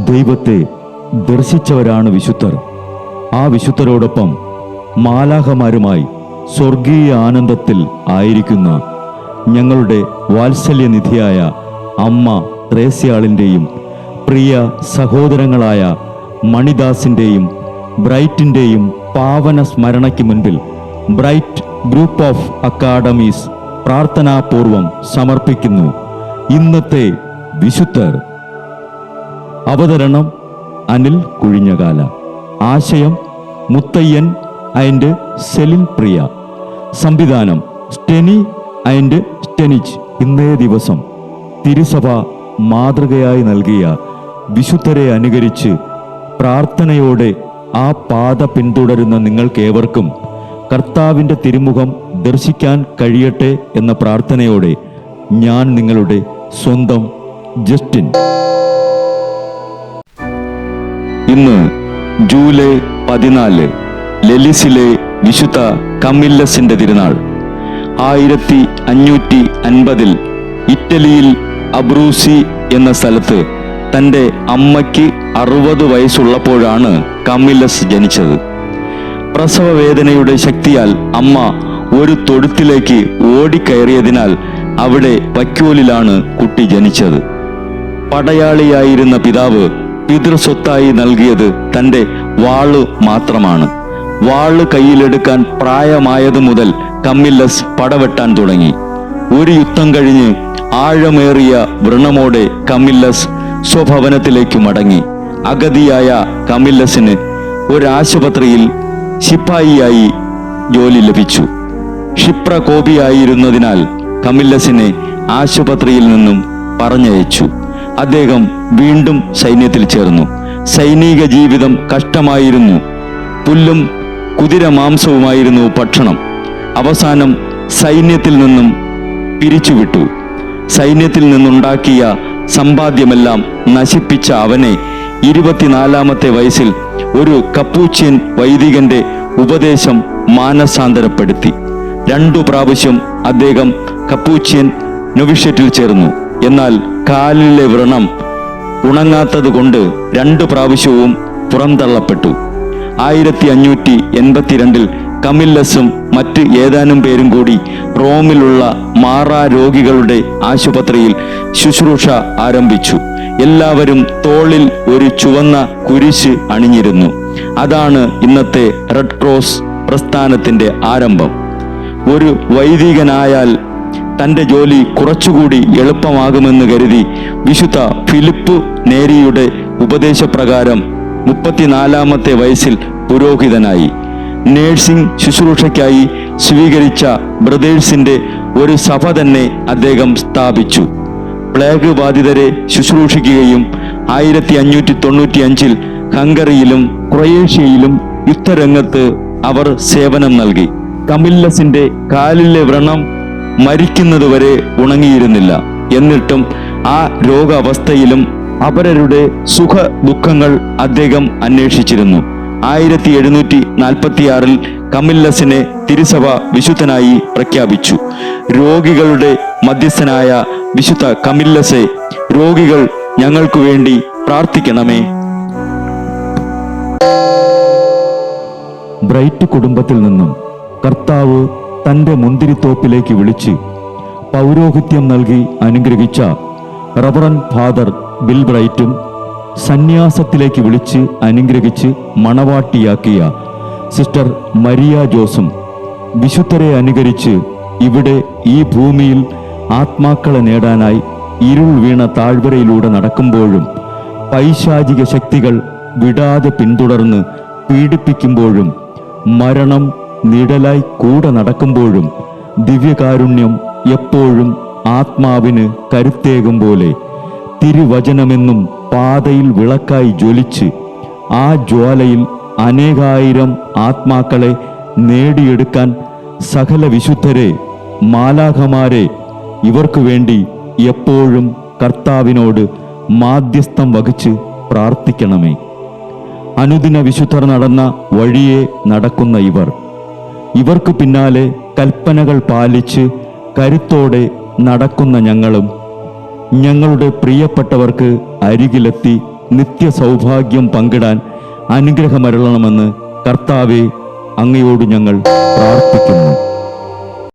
ദൈവത്തെ ദർശിച്ചവരാണ് വിശുദ്ധർ. ആ വിശുദ്ധരോടൊപ്പം മാലാഖമാരുമായി സ്വർഗീയ ആനന്ദത്തിൽ ആയിരിക്കുന്ന ഞങ്ങളുടെ വാത്സല്യനിധിയായ അമ്മ ത്രേസ്യാളിൻ്റെയും പ്രിയ സഹോദരങ്ങളായ മണിദാസിൻ്റെയും ബ്രൈറ്റിൻ്റെയും പാവന സ്മരണയ്ക്ക് മുൻപിൽ ബ്രൈറ്റ് ഗ്രൂപ്പ് ഓഫ് അക്കാഡമീസ് പ്രാർത്ഥനാപൂർവം സമർപ്പിക്കുന്നു ഇന്നത്തെ വിശുദ്ധർ. അവതരണം അനിൽ കുഴിഞ്ഞകാല. ആശയം മുത്തയ്യൻ ആൻഡ് സെലിൻ പ്രിയ. സംവിധാനം സ്റ്റെനി ആൻഡ് സ്റ്റെനിച്ച്. ഇന്നേ ദിവസം തിരുസഭ മാതൃകയായി നൽകിയ വിശുദ്ധരെ അനുകരിച്ച് പ്രാർത്ഥനയോടെ ആ പാത പിന്തുടരുന്ന നിങ്ങൾക്കേവർക്കും കർത്താവിൻ്റെ തിരുമുഖം ദർശിക്കാൻ കഴിയട്ടെ എന്ന പ്രാർത്ഥനയോടെ ഞാൻ നിങ്ങളുടെ സ്വന്തം ജസ്റ്റിൻ. ഇന്ന് ജൂലൈ 14 ലെലിസിലെ വിശുദ്ധ കമില്ലസിന്റെ തിരുനാൾ. 1550 ഇറ്റലിയിൽ അബ്രൂസി എന്ന സ്ഥലത്ത് തൻ്റെ അമ്മയ്ക്ക് 60 വയസ്സുള്ളപ്പോഴാണ് കമില്ലസ് ജനിച്ചത്. പ്രസവവേദനയുടെ ശക്തിയാൽ അമ്മ ഒരു തൊഴുത്തിലേക്ക് ഓടിക്കയറിയതിനാൽ അവിടെ വൈക്കോലിലാണ് കുട്ടി ജനിച്ചത്. പടയാളിയായിരുന്ന പിതാവ് പിതൃസ്വത്തായി നൽകിയത് തൻ്റെ വാള് മാത്രമാണ്. വാള് കയ്യിലെടുക്കാൻ പ്രായമായതു മുതൽ കമില്ലസ് പടവെട്ടാൻ തുടങ്ങി. ഒരു യുദ്ധം കഴിഞ്ഞ് ആഴമേറിയ വ്രണമോടെ കമില്ലസ് സ്വഭവനത്തിലേക്ക് മടങ്ങി. അഗതിയായ കമില്ലസിന് ഒരാശുപത്രിയിൽ ശിപ്പായിയായി ജോലി ലഭിച്ചു. ക്ഷിപ്രകോപിയായിരുന്നതിനാൽ കമില്ലസിനെ ആശുപത്രിയിൽ നിന്നും പറഞ്ഞയച്ചു. അദ്ദേഹം വീണ്ടും സൈന്യത്തിൽ ചേർന്നു. സൈനിക ജീവിതം കഷ്ടമായിരുന്നു. പുല്ലും കുതിരമാംസവുമായിരുന്നു ഭക്ഷണം. അവസാനം സൈന്യത്തിൽ നിന്നും പിരിച്ചുവിട്ടു. സൈന്യത്തിൽ നിന്നുണ്ടാക്കിയ സമ്പാദ്യമെല്ലാം നശിപ്പിച്ച അവനെ 24-ാമത്തെ വയസ്സിൽ ഒരു കപ്പൂച്ചിയൻ വൈദികന്റെ ഉപദേശം മാനസാന്തരപ്പെടുത്തി. 2 പ്രാവശ്യം അദ്ദേഹം കപ്പൂച്ചിയൻ നൊവിഷ്യറ്റിൽ ചേർന്നു. എന്നാൽ കാലിലെ വ്രണം ഉണങ്ങാത്തത് കൊണ്ട് 2 പ്രാവശ്യവും പുറന്തള്ളപ്പെട്ടു. 1582 കമില്ലസും മറ്റ് ഏതാനും പേരും കൂടി റോമിലുള്ള മാറാ രോഗികളുടെ ആശുപത്രിയിൽ ശുശ്രൂഷ ആരംഭിച്ചു. എല്ലാവരും തോളിൽ ഒരു ചുവന്ന കുരിശ് അണിഞ്ഞിരുന്നു. അതാണ് ഇന്നത്തെ റെഡ് ക്രോസ് പ്രസ്ഥാനത്തിന്റെ ആരംഭം. ഒരു വൈദികനായാൽ തൻ്റെ ജോലി കുറച്ചുകൂടി എളുപ്പമാകുമെന്ന് കരുതി വിശുദ്ധ ഫിലിപ്പ് നേരിയുടെ ഉപദേശപ്രകാരം 34-ാമത്തെ വയസ്സിൽ പുരോഹിതനായി. നേഴ്സിംഗ് ശുശ്രൂഷയ്ക്കായി സ്വീകരിച്ച ബ്രദേഴ്സിന്റെ ഒരു സഭ തന്നെ അദ്ദേഹം സ്ഥാപിച്ചു. പ്ലേഗ് ബാധിതരെ ശുശ്രൂഷിക്കുകയും 1595 ഹംഗറിയിലും ക്രൊയേഷ്യയിലും യുദ്ധരംഗത്ത് അവർ സേവനം നൽകി. കമില്ലസിന്റെ കാലിലെ വ്രണം മരിക്കുന്നതുവരെ ഉണങ്ങിയിരുന്നില്ല. എന്നിട്ടും ആ രോഗാവസ്ഥയിലും അപരരുടെ സുഖ ദുഃഖങ്ങൾ അദ്ദേഹം അന്വേഷിച്ചിരുന്നു. 1746 കമില്ലസിനെ തിരുസഭ വിശുദ്ധനായി പ്രഖ്യാപിച്ചു. രോഗികളുടെ മധ്യസ്ഥനായ വിശുദ്ധ കമില്ലസെ, രോഗികൾ ഞങ്ങൾക്കു വേണ്ടി പ്രാർത്ഥിക്കണമേ. ബ്രൈറ്റ് കുടുംബത്തിൽ നിന്നും കർത്താവ് തൻ്റെ മുന്തിരിത്തോപ്പിലേക്ക് വിളിച്ച് പൗരോഹിത്യം നൽകി അനുഗ്രഹിച്ച റവറൻ ഫാദർ ബിൽ ബ്രൈറ്റും സന്യാസത്തിലേക്ക് വിളിച്ച് അനുഗ്രഹിച്ച് മണവാട്ടിയാക്കിയ സിസ്റ്റർ മരിയ ജോസും വിശുദ്ധരെ അനുകരിച്ച് ഇവിടെ ഈ ഭൂമിയിൽ ആത്മാക്കളെ നേടാനായി ഇരുൾ വീണ താഴ്വരയിലൂടെ നടക്കുമ്പോഴും പൈശാചിക ശക്തികൾ വിടാതെ പിന്തുടർന്ന് പീഡിപ്പിക്കുമ്പോഴും മരണം നിഴലായി കൂടെ നടക്കുമ്പോഴും ദിവ്യകാരുണ്യം എപ്പോഴും ആത്മാവിന് കരുത്തേകും പോലെ തിരുവചനമെന്നും പാതയിൽ വിളക്കായി ജ്വലിച്ച് ആ ജ്വാലയിൽ അനേകായിരം ആത്മാക്കളെ നേടിയെടുക്കാൻ സകല വിശുദ്ധരെ, മാലാഖമാരെ, ഇവർക്കു വേണ്ടി എപ്പോഴും കർത്താവിനോട് മാധ്യസ്ഥം വഹിച്ച് പ്രാർത്ഥിക്കണമേ. അനുദിന വിശുദ്ധർ നടന്ന വഴിയെ നടക്കുന്ന ഇവർക്ക് പിന്നാലെ കൽപ്പനകൾ പാലിച്ച് കരുത്തോടെ നടക്കുന്ന ഞങ്ങളും ഞങ്ങളുടെ പ്രിയപ്പെട്ടവർക്ക് അരികിലെത്തി നിത്യ സൗഭാഗ്യം പങ്കിടാൻ അനുഗ്രഹമരുളണമെന്ന് കർത്താവെ അങ്ങയോട് ഞങ്ങൾ പ്രാർത്ഥിക്കുന്നു.